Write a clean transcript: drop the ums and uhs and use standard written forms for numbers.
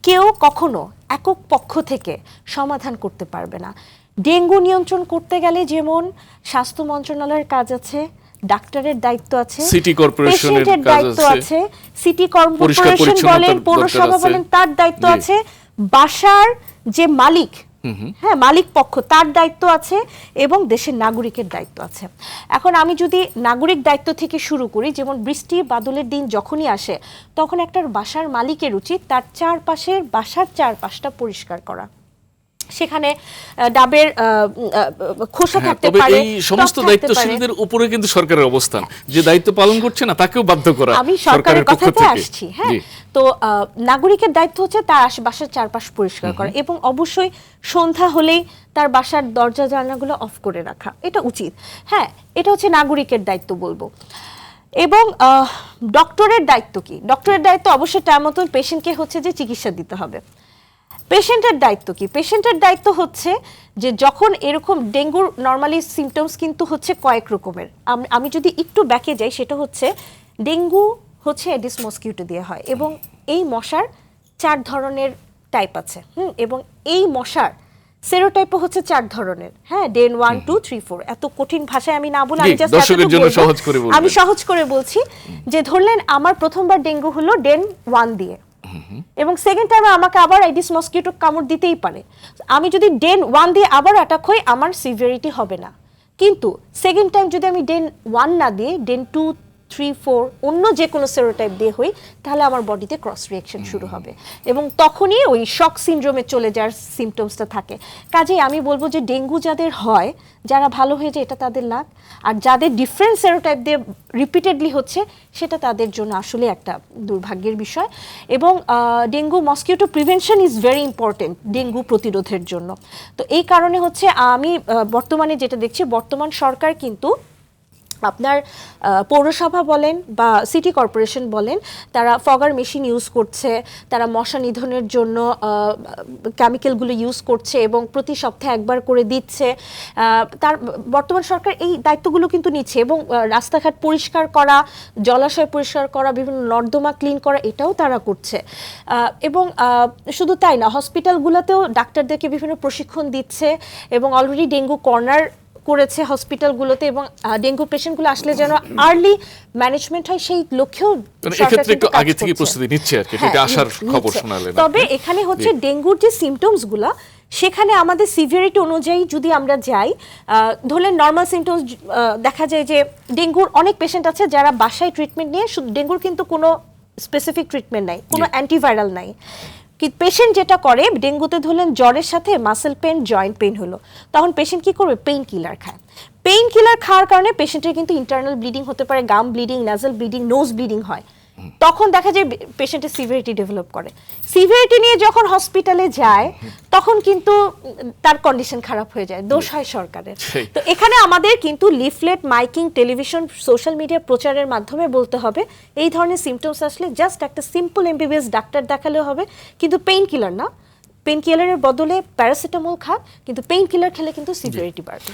কেউ কখনো একক পক্ষ থেকে সমাধান করতে পারবে না। ডেঙ্গু নিয়ন্ত্রণ করতে গেলে যেমন স্বাস্থ্য মন্ত্রণালয়ের কাজ আছে, ডাক্তারের দায়িত্ব আছে, সিটি কর্পোরেশনের দায়িত্ব আছে, সিটি কর্পোরেশন বলেন, পৌরসভা বলেন, তার দায়িত্ব আছে, বাসার যে মালিক, হ্যাঁ মালিক পক্ষ তার দায়িত্ব আছে, এবং দেশের নাগরিকের দায়িত্ব আছে। এখন আমি যদি নাগরিক দায়িত্ব থেকে শুরু করি, যেমন বৃষ্টি বাদলের দিন যখনই আসে তখন একটা বাসার মালিকের উচিত তার চারপাশের বাসার চারপাশটা পরিষ্কার করা। সেখানে ডাবের খোসা থাকতে পারে, এই সমস্ত দায়িত্বশীলদের উপরে কিন্তু সরকারের অবস্থান, যে দায়িত্ব পালন করছে না তাকেও বাধ্য করা। আমি সরকারের কথাতে আসছি, হ্যাঁ। তো নাগরিকের দায়িত্ব হচ্ছে তার আশেপাশের চারপাশ পরিষ্কার করা, এবং অবশ্যই সন্ধ্যা হলেই তার বাসার দরজা জানালাগুলো অফ করে রাখা, এটা উচিত। হ্যাঁ, এটা হচ্ছে নাগরিকের দায়িত্ব বলবো। এবং ডক্টরের দায়িত্ব কি? ডক্টরের দায়িত্ব অবশ্যই টাইম মতো পেশেন্টকে হচ্ছে যে চিকিৎসা দিতে হবে। পেশেন্টের দায়িত্ব কি? পেশেন্টের দায়িত্ব হচ্ছে যে যখন এরকম ডেঙ্গুর নর্মালি সিমটমস কিন্তু হচ্ছে কয়েক রকমের। আমি যদি একটু ব্যাকে যাই, সেটা হচ্ছে ডেঙ্গু হচ্ছে এডিস মসকিউটো দিয়ে হয়, এবং এই মশার 4 ধরনের টাইপ আছে, এবং এই মশার সেরোটাইপও হচ্ছে 4 ধরনের, হ্যাঁ, ডেন 1 2 3 4। এত কঠিন ভাষায় আমি না বলে আমি জাস্ট আমি সহজ করে বলছি যে ধরলেন আমার প্রথমবার ডেঙ্গু হলো ডেন 1 দিয়ে, এবং সেকেন্ড টাইমে আমাকে আবার এডিস মসকিউটো কামড় দিতেই পারে। আমি যদি ডেন 1 দিয়ে আবার অ্যাটাক হই, আমার সিভিয়ারিটি হবে না। কিন্তু সেকেন্ড টাইম যদি আমি ডেন 1 না দিয়ে ডেন 2 3 4 অন্য যে কোনো সেরোটাইপ দিয়ে হই, তাহলে আমার বডিতে ক্রস রিঅ্যাকশন শুরু হবে, এবং তখনই ওই শক সিনড্রোমে চলে যাওয়ার সিমটমসটা থাকে। কাজেই আমি বলবো যে ডেঙ্গু যাদের হয়, যারা ভালো হয়ে যায় এটা তাদের লাক, আর যাদের ডিফারেন্ট সেরোটাইপ দিয়ে রিপিটেডলি হচ্ছে সেটা তাদের জন্য আসলে একটা দুর্ভাগ্যের বিষয়। এবং dengue mosquito prevention is very important dengue প্রতিরোধের জন্য। তো এই কারণে হচ্ছে আমি বর্তমানে যেটা দেখছি, বর্তমান সরকার কিন্তু আপনার পৌরসভা বলেন বা সিটি কর্পোরেশন বলেন, তারা ফগার মেশিন ইউজ করছে, তারা মশা নিধনের জন্য কেমিক্যালগুলো ইউজ করছে, এবং প্রতি সপ্তাহে একবার করে দিচ্ছে। তার বর্তমান সরকার এই দায়িত্বগুলো কিন্তু নিচ্ছে, এবং রাস্তাঘাট পরিষ্কার করা, জলাশয় পরিষ্কার করা, বিভিন্ন নর্দমা ক্লিন করা, এটাও তারা করছে। এবং শুধু তাই না, হসপিটালগুলোতেও ডাক্তারদেরকে বিভিন্ন প্রশিক্ষণ দিচ্ছে, এবং অলরেডি ডেঙ্গু কর্নার করেছে হসপিটালগুলোতে, এবং ডেঙ্গু পেশেন্টগুলো আসলে যেন আর্লি ম্যানেজমেন্ট হয় সেই লক্ষ্যেও এক্ষেত্রে একটু আগে থেকে প্রস্তুতি নিচ্ছে আর কি, এটা আসার খবর শোনালেন। তবে এখানে হচ্ছে ডেঙ্গুর যে সিমটমসগুলো, সেখানে আমাদের সিভিয়ারিটি অনুযায়ী যদি আমরা যাই, ধরলেন নর্মাল সিমটমস দেখা যায় যে ডেঙ্গুর অনেক পেশেন্ট আছে যারা বাসায় ট্রিটমেন্ট নিয়ে, ডেঙ্গুর কিন্তু কোনো স্পেসিফিক ট্রিটমেন্ট নাই, কোনো অ্যান্টিভাইরাল নাই। কি পেশেন্ট যেটা করে, ডেঙ্গুতে ধরলেন জ্বরের সাথে মাসেল পেন, জয়েন্ট পেন হলো, তখন পেশেন্ট কি করবে? পেইন কিলার খায়। পেইন কিলার খাওয়ার কারণে পেশেন্টের কিন্তু ইন্টারনাল ব্লিডিং হতে পারে, গাম ব্লিডিং, নাজাল ব্লিডিং, নোজ ব্লিডিং হয়। তখন দেখা যায় পেশেন্টের সিভিয়ারিটি ডেভেলপ করে। সিভিয়ারিটি নিয়ে যখন হসপিটালে যায়, তখন কিন্তু তার কন্ডিশন খারাপ হয়ে যায়, দোষ হয় সরকারের। তো এখানে আমাদের কিন্তু leaflet, miking, television, social media প্রচারের মাধ্যমে বলতে হবে এই ধরনের সিমটমস আসলে জাস্ট একটা সিম্পল এমবিবিএস ডাক্তার দেখালেও হবে, কিন্তু পেইন কিলার না। পেইন কিলারের বদলে প্যারাসিটামল খা, কিন্তু পেইন কিলার খেলে কিন্তু সিভিয়ারিটি বাড়বে।